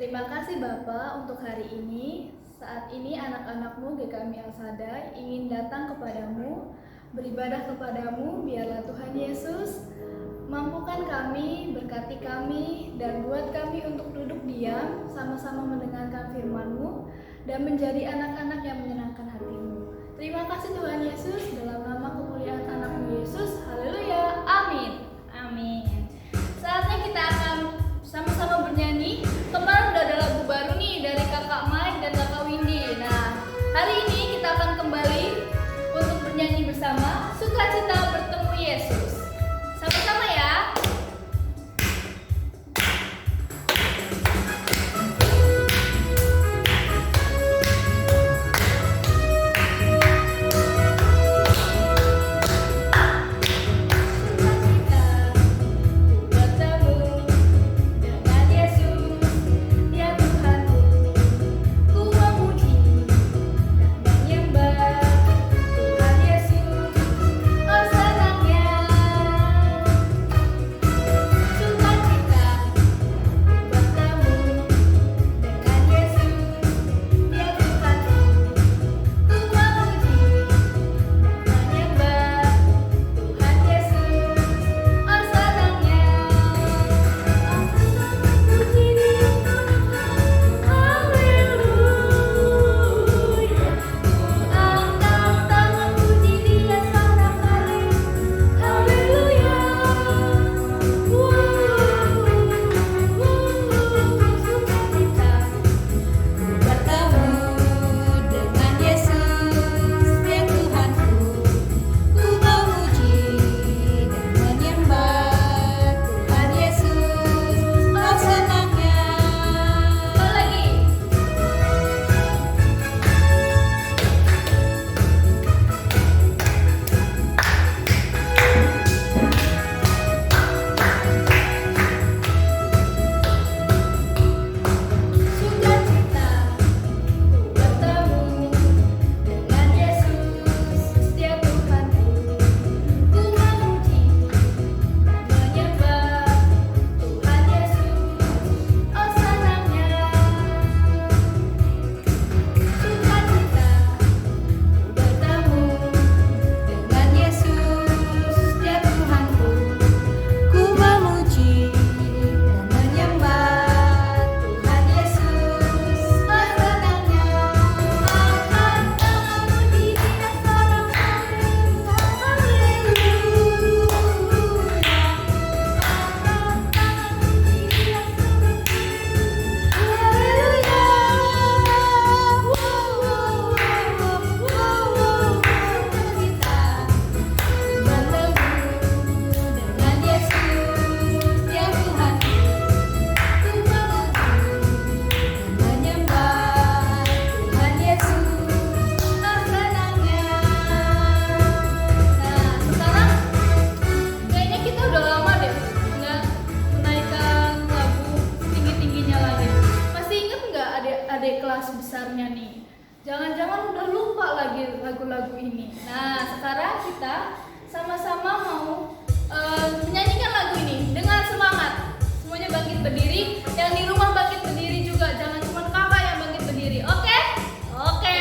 Terima kasih Bapak untuk hari ini. Saat ini anak-anakmu GKMI Al-Sadai ingin datang kepadamu, beribadah kepadamu. Biarlah Tuhan Yesus mampukan kami, berkati kami, dan buat kami untuk duduk diam, sama-sama mendengarkan firman-Mu, dan menjadi anak-anak yang menyenangkan hati-Mu. Terima kasih Tuhan Yesus, dalam nama kemuliaan anak-Mu Yesus. Haleluya, amin. Amin. Saatnya kita akan sama-sama bernyanyi. Kemarin udah ada lagu baru nih dari Kakak Mike dan Kakak Windy. Nah, hari ini kita akan kembali untuk bernyanyi bersama Sukacita Bertemu Yesus. Sama-sama ya. Adik kelas besarnya nih. Jangan-jangan udah lupa lagi lagu-lagu ini. Nah, sekarang kita sama-sama mau menyanyikan lagu ini dengan semangat. Semuanya bangkit berdiri. Yang di rumah bangkit berdiri juga. Jangan cuma kakak yang bangkit berdiri. Oke? Oke.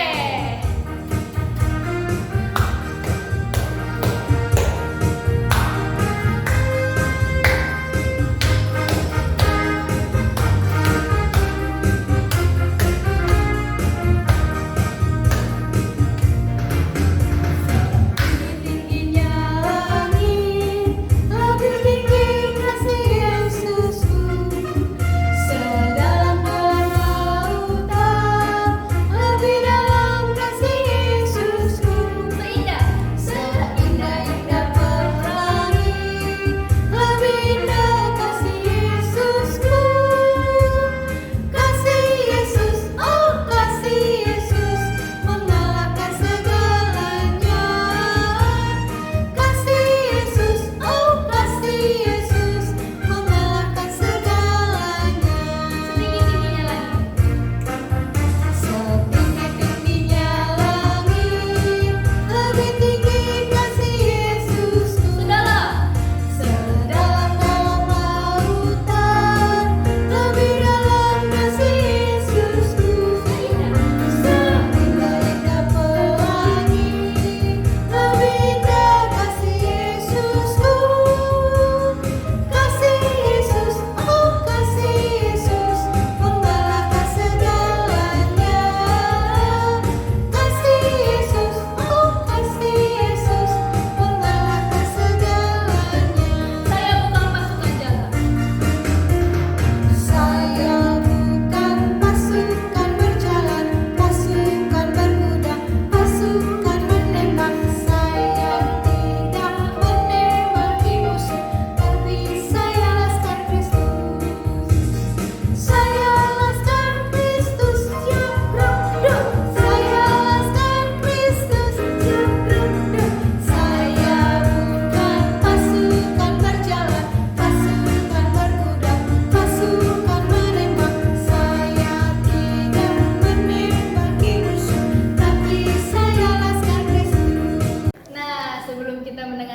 Lebih tinggi kasih Yesusku,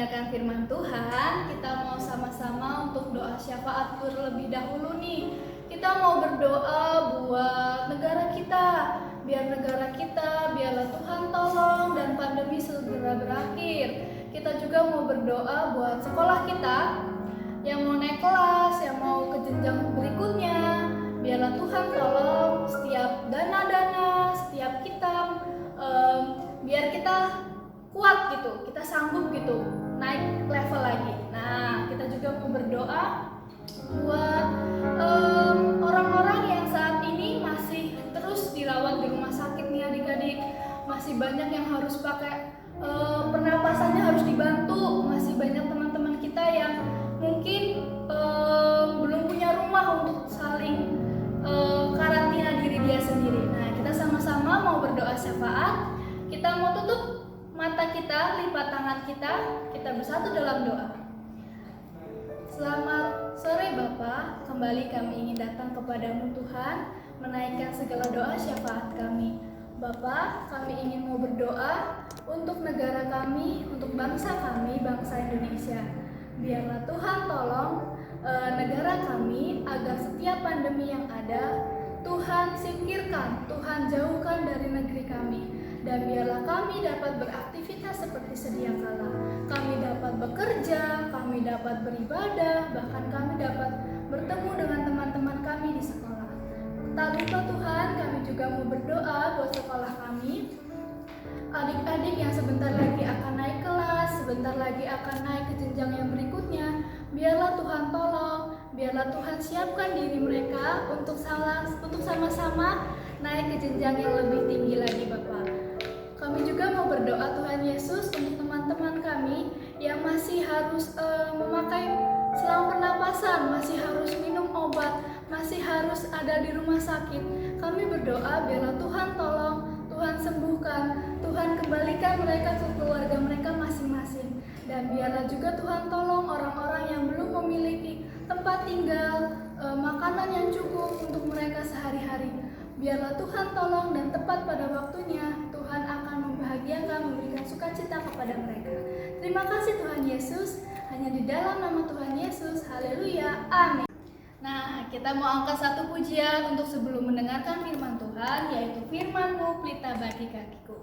mendengarkan firman Tuhan, kita mau sama-sama untuk doa syafaat terlebih dahulu nih. Kita mau berdoa buat negara kita, biarlah Tuhan tolong dan pandemi segera berakhir. Kita juga mau berdoa buat sekolah kita yang mau naik kelas, yang mau ke jenjang berikutnya. Biarlah Tuhan tolong setiap dana-dana, setiap kita, biar kita kuat gitu, kita sanggup gitu naik level lagi. Nah, kita juga mau berdoa buat orang-orang yang saat ini masih terus dirawat di rumah sakit nih adik-adik. Masih banyak yang harus pakai pernapasannya harus dibantu. Masih banyak teman-teman kita yang mungkin belum punya rumah untuk saling karantina diri dia sendiri. Nah, kita sama-sama mau berdoa syafaat. Kita mau tutup mata kita, lipat tangan kita bersatu dalam doa. Selamat sore Bapa, kembali kami ingin datang kepadamu Tuhan, menaikkan segala doa syafaat kami. Bapa, kami ingin mau berdoa untuk negara kami, untuk bangsa kami, bangsa Indonesia. Biarlah Tuhan tolong negara kami agar setiap pandemi yang ada, Tuhan singkirkan, Tuhan jauhkan dari negeri kami. Dan biarlah kami dapat beraktivitas seperti sedia kala. Kami dapat bekerja, kami dapat beribadah, bahkan kami dapat bertemu dengan teman-teman kami di sekolah. Tak lupa Tuhan, kami juga mau berdoa buat sekolah kami. Adik-adik yang sebentar lagi akan naik kelas, sebentar lagi akan naik ke jenjang yang berikutnya. Biarlah Tuhan tolong, biarlah Tuhan siapkan diri mereka untuk sama-sama naik ke jenjang yang lebih tinggi lagi Bapak. Kami juga mau berdoa Tuhan Yesus untuk teman-teman kami yang masih harus memakai selang pernapasan, masih harus minum obat, masih harus ada di rumah sakit. Kami berdoa biarlah Tuhan tolong, Tuhan sembuhkan, Tuhan kembalikan mereka ke keluarga mereka masing-masing. Dan biarlah juga Tuhan tolong orang-orang yang belum memiliki tempat tinggal, makanan yang cukup untuk mereka sehari-hari. Biarlah Tuhan tolong dan tepat pada waktunya Tuhan akan membahagiakan, memberikan sukacita kepada mereka. Terima kasih Tuhan Yesus, hanya di dalam nama Tuhan Yesus, haleluya, amin. Nah, kita mau angkat satu pujian untuk sebelum mendengarkan firman Tuhan, yaitu firman-Mu pelita bagi kakiku.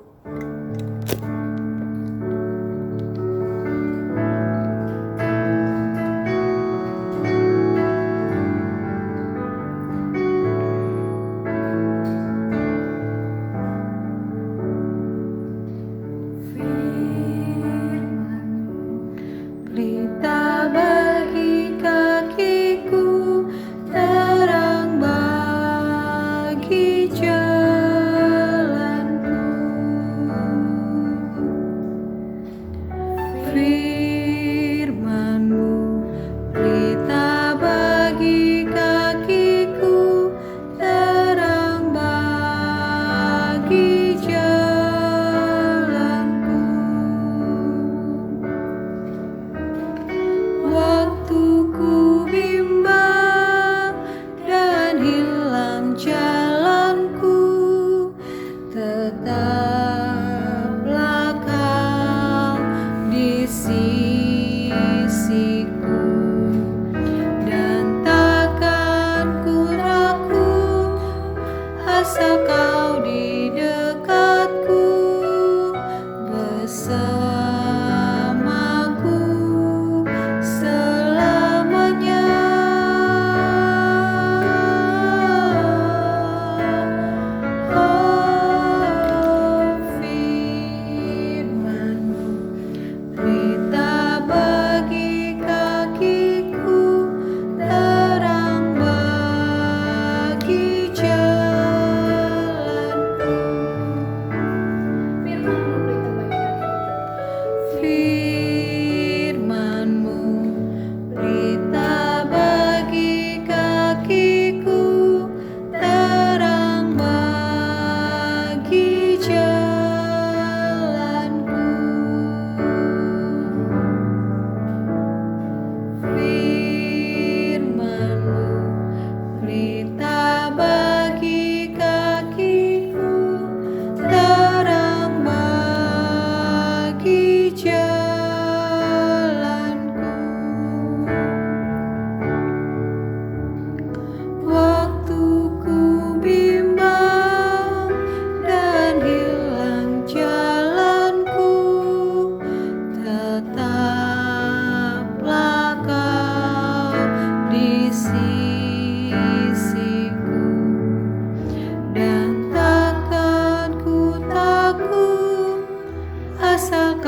Terang bagi jalan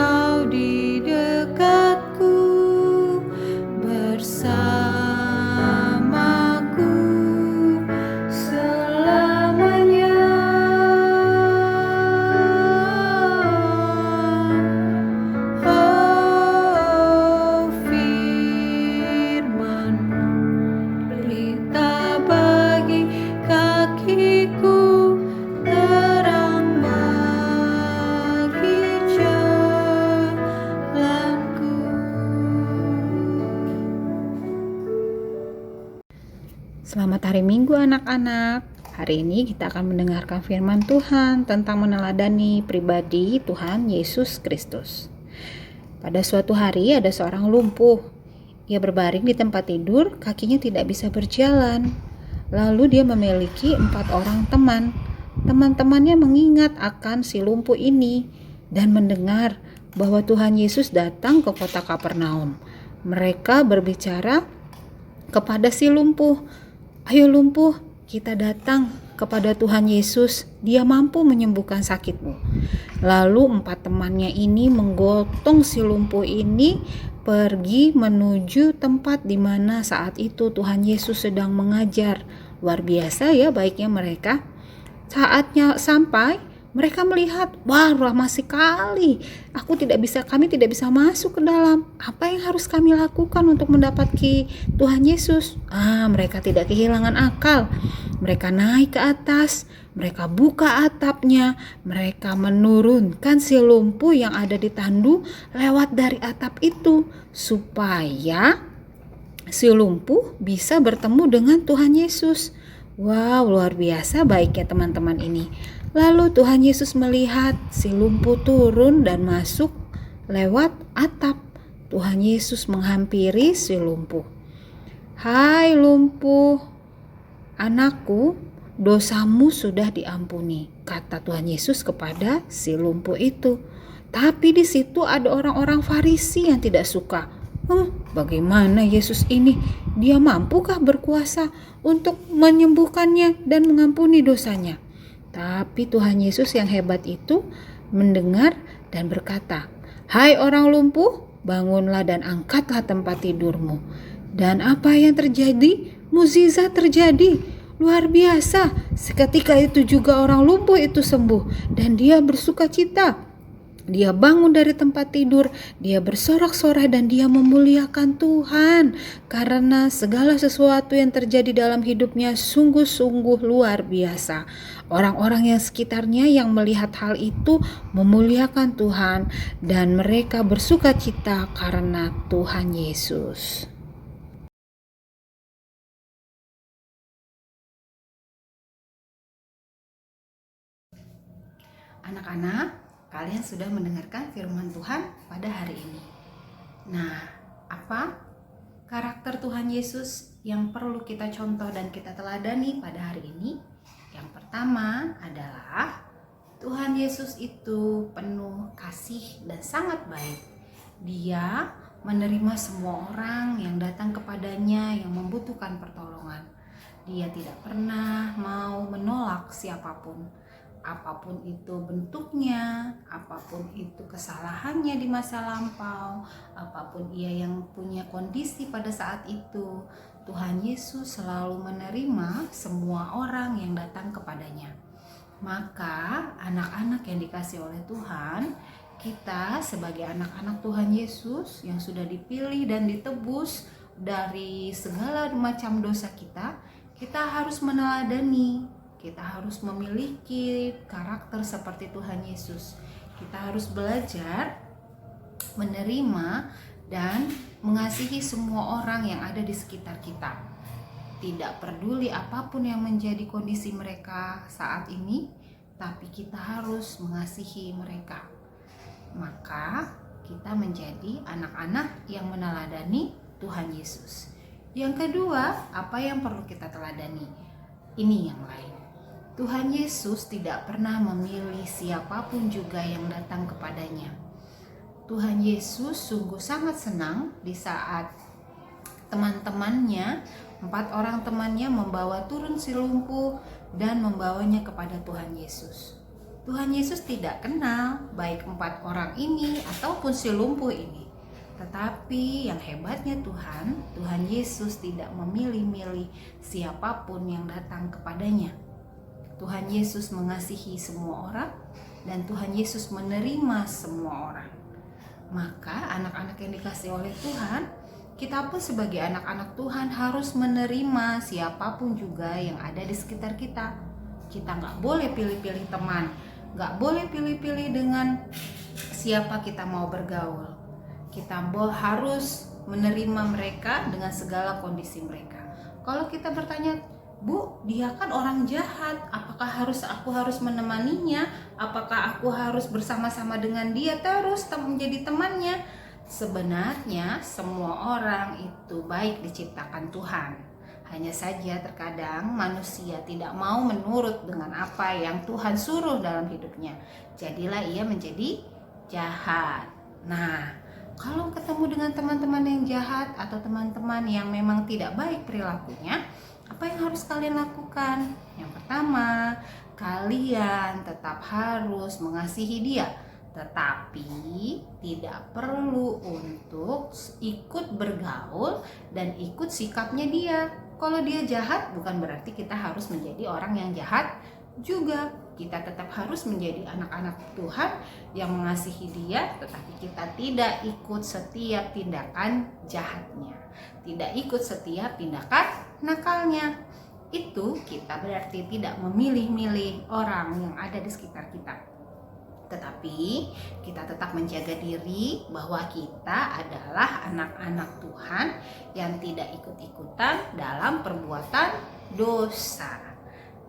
Engkau di dekatku, bersamaku selamanya. Oh, firman-Mu pelita bagi kakiku, terang bagi jalanku. Selamat hari Minggu anak-anak. Hari ini kita akan mendengarkan firman Tuhan tentang meneladani pribadi Tuhan Yesus Kristus. Pada suatu hari ada seorang lumpuh. Ia berbaring di tempat tidur, kakinya tidak bisa berjalan. Lalu dia memiliki 4 orang teman. Teman-temannya mengingat akan si lumpuh ini dan mendengar bahwa Tuhan Yesus datang ke kota Kapernaum. Mereka berbicara kepada si lumpuh, "Ayo lumpuh, kita datang kepada Tuhan Yesus, Dia mampu menyembuhkan sakitmu." Lalu 4 temannya ini menggotong si lumpuh ini pergi menuju tempat di mana saat itu Tuhan Yesus sedang mengajar. Luar biasa ya baiknya mereka. Saatnya sampai, mereka melihat, wah ramah sekali. Kami tidak bisa masuk ke dalam. Apa yang harus kami lakukan untuk mendapati Tuhan Yesus? Mereka tidak kehilangan akal. Mereka naik ke atas, mereka buka atapnya, mereka menurunkan si lumpuh yang ada di tandu lewat dari atap itu, supaya si lumpuh bisa bertemu dengan Tuhan Yesus. Wow, luar biasa baiknya teman-teman ini. Lalu Tuhan Yesus melihat si lumpuh turun dan masuk lewat atap. Tuhan Yesus menghampiri si lumpuh. "Hai lumpuh, anakku, dosamu sudah diampuni," kata Tuhan Yesus kepada si lumpuh itu. Tapi di situ ada orang-orang Farisi yang tidak suka. Bagaimana Yesus ini? Dia mampukah berkuasa untuk menyembuhkannya dan mengampuni dosanya? Tapi Tuhan Yesus yang hebat itu mendengar dan berkata, "Hai orang lumpuh, bangunlah dan angkatlah tempat tidurmu." Dan apa yang terjadi? Mukjizat terjadi. Luar biasa. Seketika itu juga orang lumpuh itu sembuh dan dia bersukacita. Dia bangun dari tempat tidur, dia bersorak-sorai dan dia memuliakan Tuhan karena segala sesuatu yang terjadi dalam hidupnya sungguh-sungguh luar biasa. Orang-orang yang sekitarnya yang melihat hal itu memuliakan Tuhan dan mereka bersukacita karena Tuhan Yesus. Anak-anak, kalian sudah mendengarkan firman Tuhan pada hari ini. Nah, apa karakter Tuhan Yesus yang perlu kita contoh dan kita teladani pada hari ini? Yang pertama adalah Tuhan Yesus itu penuh kasih dan sangat baik. Dia menerima semua orang yang datang kepadanya yang membutuhkan pertolongan. Dia tidak pernah mau menolak siapapun. Apapun itu bentuknya, apapun itu kesalahannya di masa lampau, apapun ia yang punya kondisi pada saat itu, Tuhan Yesus selalu menerima semua orang yang datang kepadanya. Maka anak-anak yang dikasih oleh Tuhan, kita sebagai anak-anak Tuhan Yesus yang sudah dipilih dan ditebus dari segala macam dosa kita harus meneladani. Kita harus memiliki karakter seperti Tuhan Yesus. Kita harus belajar menerima dan mengasihi semua orang yang ada di sekitar kita. Tidak peduli apapun yang menjadi kondisi mereka saat ini, tapi kita harus mengasihi mereka. Maka kita menjadi anak-anak yang meneladani Tuhan Yesus. Yang kedua, apa yang perlu kita teladani? Ini yang lain. Tuhan Yesus tidak pernah memilih siapapun juga yang datang kepadanya. Tuhan Yesus sungguh sangat senang di saat teman-temannya, 4 orang temannya membawa turun si lumpuh dan membawanya kepada Tuhan Yesus. Tuhan Yesus tidak kenal baik 4 orang ini ataupun si lumpuh ini. Tetapi yang hebatnya Tuhan Yesus tidak memilih-milih siapapun yang datang kepadanya. Tuhan Yesus mengasihi semua orang dan Tuhan Yesus menerima semua orang. Maka anak-anak yang dikasihi oleh Tuhan, kita pun sebagai anak-anak Tuhan harus menerima siapapun juga yang ada di sekitar kita. Kita nggak boleh pilih-pilih teman, nggak boleh pilih-pilih dengan siapa kita mau bergaul. Kita harus menerima mereka dengan segala kondisi mereka. Kalau kita bertanya, Bu, dia kan orang jahat, apakah aku harus menemaninya? Apakah aku harus bersama-sama dengan dia terus menjadi temannya? Sebenarnya semua orang itu baik diciptakan Tuhan. Hanya saja terkadang manusia tidak mau menurut dengan apa yang Tuhan suruh dalam hidupnya. Jadilah ia menjadi jahat. Nah, kalau ketemu dengan teman-teman yang jahat atau teman-teman yang memang tidak baik perilakunya, apa yang harus kalian lakukan? Yang pertama, kalian tetap harus mengasihi dia, tetapi tidak perlu untuk ikut bergaul dan ikut sikapnya dia. Kalau dia jahat, bukan berarti kita harus menjadi orang yang jahat juga. Kita tetap harus menjadi anak-anak Tuhan yang mengasihi dia, tetapi kita tidak ikut setiap tindakan jahatnya, tidak ikut setiap tindakan nakalnya. Itu kita berarti tidak memilih-milih orang yang ada di sekitar kita. Tetapi kita tetap menjaga diri bahwa kita adalah anak-anak Tuhan yang tidak ikut-ikutan dalam perbuatan dosa.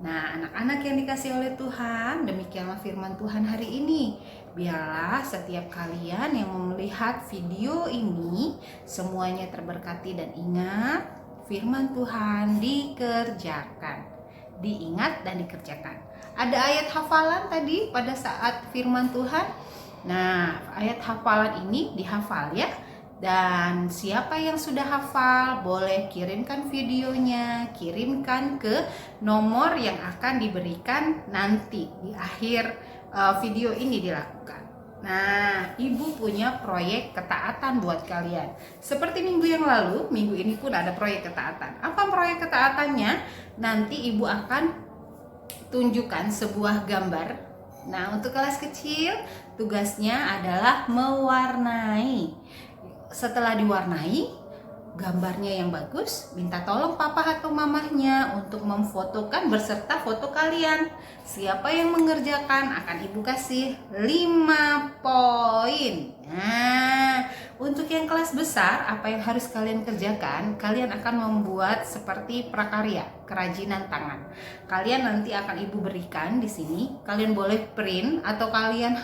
Nah, anak-anak yang dikasihi oleh Tuhan, demikianlah firman Tuhan hari ini. Biarlah setiap kalian yang melihat video ini semuanya terberkati, dan ingat, firman Tuhan dikerjakan, diingat dan dikerjakan. Ada ayat hafalan tadi pada saat firman Tuhan. Nah, ayat hafalan ini dihafal ya. Dan siapa yang sudah hafal boleh kirimkan videonya, kirimkan ke nomor yang akan diberikan nanti di akhir video ini dilakukan. Nah, Ibu punya proyek ketaatan buat kalian. Seperti minggu yang lalu, minggu ini pun ada proyek ketaatan. Apa proyek ketaatannya? Nanti Ibu akan tunjukkan sebuah gambar. Nah, untuk kelas kecil tugasnya adalah mewarnai. Setelah diwarnai, gambarnya yang bagus, minta tolong papa atau mamahnya untuk memfotokan beserta foto kalian. Siapa yang mengerjakan akan Ibu kasih 5 poin. Nah, untuk yang kelas besar, apa yang harus kalian kerjakan? Kalian akan membuat seperti prakarya, kerajinan tangan. Kalian nanti akan Ibu berikan di sini. Kalian boleh print atau kalian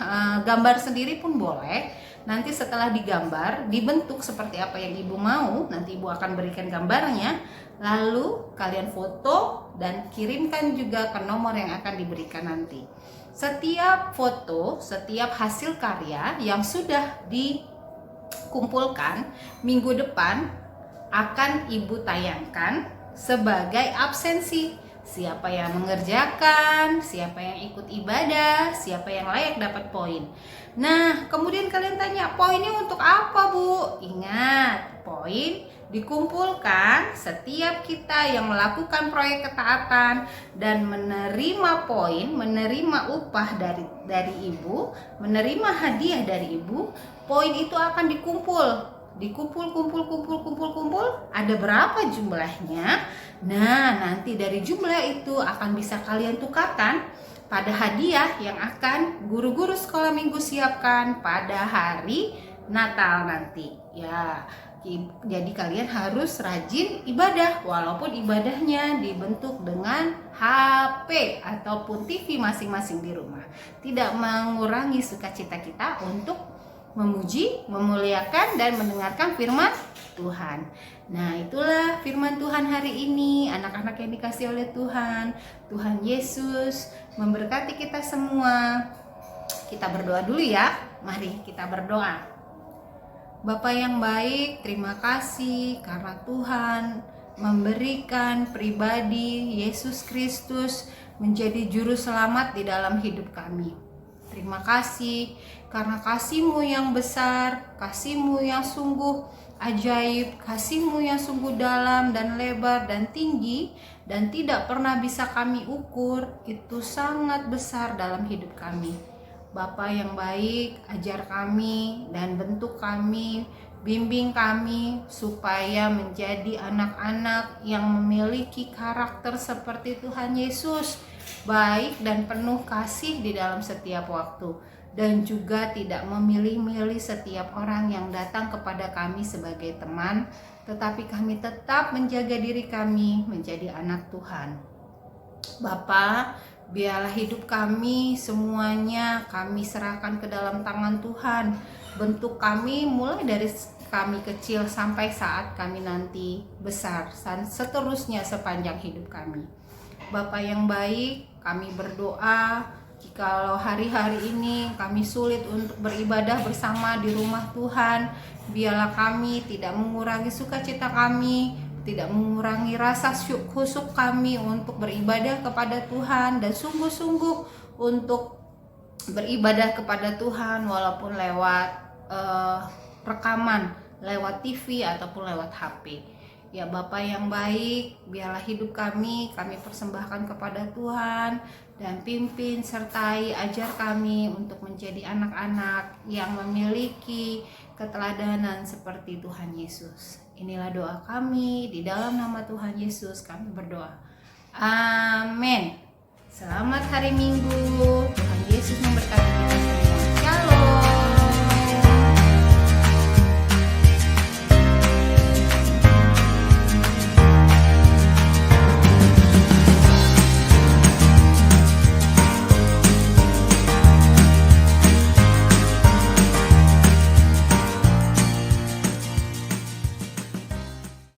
gambar sendiri pun boleh. Nanti setelah digambar, dibentuk seperti apa yang Ibu mau, nanti Ibu akan berikan gambarnya. Lalu kalian foto dan kirimkan juga ke nomor yang akan diberikan nanti. Setiap foto, setiap hasil karya yang sudah dikumpulkan minggu depan akan Ibu tayangkan sebagai absensi. Siapa yang mengerjakan, siapa yang ikut ibadah, siapa yang layak dapat poin. Nah, kemudian kalian tanya, poinnya untuk apa, Bu? Ingat, poin dikumpulkan setiap kita yang melakukan proyek ketaatan dan menerima poin, menerima upah dari Ibu, menerima hadiah dari Ibu. Poin itu akan dikumpul, kumpul. Ada berapa jumlahnya? Nah, nanti dari jumlah itu akan bisa kalian tukarkan pada hadiah yang akan guru-guru sekolah minggu siapkan pada hari Natal nanti. Ya, jadi kalian harus rajin ibadah, walaupun ibadahnya dibentuk dengan HP ataupun TV masing-masing di rumah. Tidak mengurangi sukacita kita untuk memuji, memuliakan, dan mendengarkan firman Tuhan. Nah, itulah firman Tuhan hari ini, anak-anak yang dikasihi oleh Tuhan. Tuhan Yesus memberkati kita semua. Kita berdoa dulu ya. Mari kita berdoa. Bapa yang baik, terima kasih karena Tuhan memberikan pribadi Yesus Kristus menjadi juru selamat di dalam hidup kami. Terima kasih karena kasih-Mu yang besar, kasih-Mu yang sungguh ajaib, kasih-Mu yang sungguh dalam dan lebar dan tinggi dan tidak pernah bisa kami ukur, itu sangat besar dalam hidup kami. Bapa yang baik, ajar kami dan bentuk kami, bimbing kami supaya menjadi anak-anak yang memiliki karakter seperti Tuhan Yesus, baik dan penuh kasih di dalam setiap waktu, dan juga tidak memilih-milih setiap orang yang datang kepada kami sebagai teman, tetapi kami tetap menjaga diri kami menjadi anak Tuhan. Bapa, biarlah hidup kami semuanya kami serahkan ke dalam tangan Tuhan. Bentuk kami mulai dari kami kecil sampai saat kami nanti besar, dan seterusnya sepanjang hidup kami. Bapa yang baik, kami berdoa jikalau hari-hari ini kami sulit untuk beribadah bersama di rumah Tuhan, biarlah kami tidak mengurangi sukacita kami, tidak mengurangi rasa khusyuk kami untuk beribadah kepada Tuhan dan sungguh-sungguh untuk beribadah kepada Tuhan walaupun lewat rekaman, lewat TV ataupun lewat HP. Ya Bapa yang baik, biarlah hidup kami persembahkan kepada Tuhan, dan pimpin sertai ajar kami untuk menjadi anak-anak yang memiliki keteladanan seperti Tuhan Yesus. Inilah doa kami, di dalam nama Tuhan Yesus kami berdoa. Amin. Selamat hari Minggu. Tuhan Yesus memberkati kita semua.